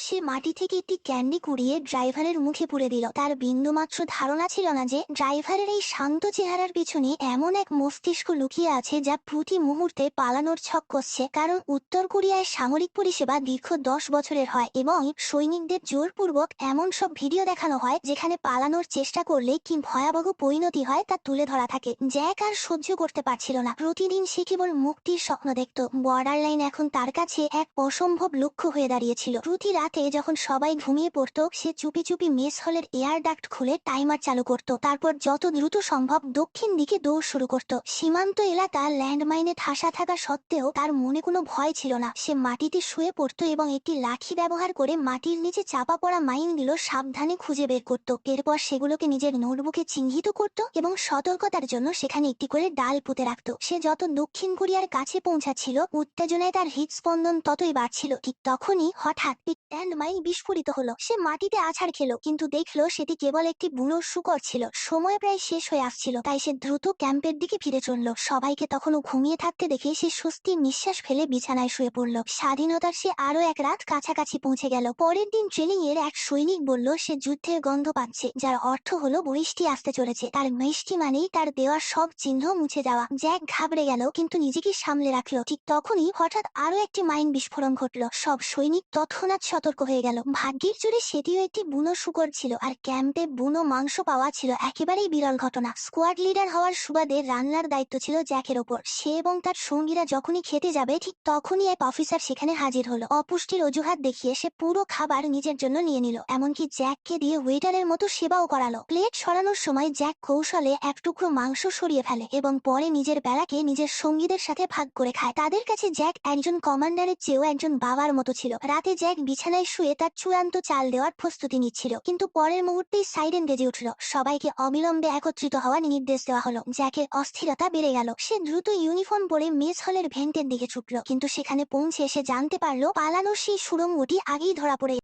সে মাটি থেকে একটি ক্যান্ডি কুড়িয়ে ড্রাইভারের মুখে পুরে দিল। তার বিন্দুমাত্র ধারণা ছিল না যে ড্রাইভারের এই শান্ত চেহারার পিছনে এমন এক মস্তিষ্ক লুকিয়ে আছে যা প্রতি মুহূর্তে পালানোর ছক কষছে। কারণ উত্তর কোরিয়ায় সামরিক পরিষেবা দীর্ঘ 10 বছরের হয় এবং সৈনিকদের জোরপূর্বক এমন সব ভিডিও দেখানো হয় যেখানে পালানোর চেষ্টা করলে কি ভয়াবহ পরিণতি হয় তা তুলে ধরা থাকে। জ্যাক আর সহ্য করতে পারছিল না। প্রতিদিন সে কেবল মুক্তির স্বপ্ন দেখত। বর্ডার লাইন এখন তার কাছে এক অসম্ভব লক্ষ্য হয়ে দাঁড়িয়েছিল। প্রতি রাতে যখন সবাই ঘুমিয়ে পড়তো সে চুপি চুপি মেস হলের এয়ার ডাক্ট খুলে টাইমার চালু করত। তারপর যত দ্রুত সম্ভব দক্ষিণ দিকে দৌড় শুরু করত। সীমান্ত এলাকা ল্যান্ডমাইনে ঠাসা থাকা সত্ত্বেও তার মনে কোনো ভয় ছিল না। সে মাটিতে শুয়ে পড়তো এবং একটি লাঠি ব্যবহার করে মাটির নিচে চাপা পড়া মাইনগুলো সাবধানে খুঁজে বের করত। এরপর সেগুলোকে নিজের নোটবুকে চিহ্নিত করত এবং সতর্কতার জন্য সেখানে একটি করে ডাল পুঁতে রাখত। সে যত দক্ষিণ কোরিয়ার কাছে পৌঁছাচ্ছিল উত্তেজনায় তার হৃদস্পন্দন ততই বাড়ছিল। ঠিক তখনই হঠাৎ ল্যান্ডমাইন বিস্ফোরিত হলো। সে মাটিতে আছাড় খেলো কিন্তু দেখলো সেটি কেবল একটি বুনো শূকর ছিল। সময় প্রায় শেষ হয়ে আসছিল তাই সে দ্রুত ক্যাম্পের দিকে ফিরে চলল। সবাইকে তখনও ঘুমিয়ে থাকতে দেখে সে স্বস্তির নিঃশ্বাস ফেলে বিছানায় শুয়ে পড়ল। স্বাধীনতার সে আরো এক রাত কাছাকাছি পৌঁছে গেল। পরের দিন ট্রেনিং এর এক সৈনিক বলল সে যুদ্ধের গন্ধ পাচ্ছে, যার অর্থ হলো বৃষ্টি আসতে চলেছে। তার মিষ্টি মানেই তার দেওয়া সব চিহ্ন মুছে যাওয়া। জ্যাক ঘাবড়ে গেল কিন্তু নিজেকে সামলে রাখলো। ঠিক তখনই হঠাৎ আরো একটি মাইন বিস্ফোরণ ঘটল। সব সৈনিক তৎক্ষণাৎ সতর্ক হয়ে গেল। ভাগ্যের জোরে সেটিও একটি বুনো শূকর ছিল আর ক্যাম্পে বুনো মাংস পাওয়া ছিল একেবারেই বিরল ঘটনা। স্কোয়াড লিডার হওয়ার সুবাদে রান্নার দায়িত্ব ছিল জ্যাকের ওপর। সে এবং তার সঙ্গীরা যখনই খেতে যাবে ঠিক তখনই এক অফিসার সেখানে হাজির হলো। অপুষ্টির অজুহাত দেখিয়ে সে পুরো খাবার নিজের জন্য নিয়ে নিল, এমনকি জ্যাককে দিয়ে ওয়েটারের মতো সেবাও করালো। প্লেট সরানোর সময় জ্যাক কৌশলে এক টুকরো মাংস সরিয়ে ফেলে এবং পরে নিজের বেলাকে নিজের সঙ্গীদের সাথে ভাগ করে খায়। তাদের কাছে জ্যাক একজন কমান্ডারের চেয়েও একজন বাবার মতো ছিল। রাতে জ্যাক বিছানায় শুয়ে তার চূড়ান্ত চাল দেওয়ার প্রস্তুতি নিচ্ছিল কিন্তু পরের মুহূর্তেই সাইরেন বেজে উঠল। সবাইকে অবিলম্বে একত্রিত হওয়ার নির্দেশ দেওয়া হলো। জ্যাকের অস্থিরতা বেড়ে গেল। সে দ্রুত ইউনিফর্ম পরে মেস হলের ভেন্টের দিকে ছুটল কিন্তু সেখানে পৌঁছে সে জানতে পারলো পালানোর সেই সুড়ঙ্গটি আগেই ধরা পড়ে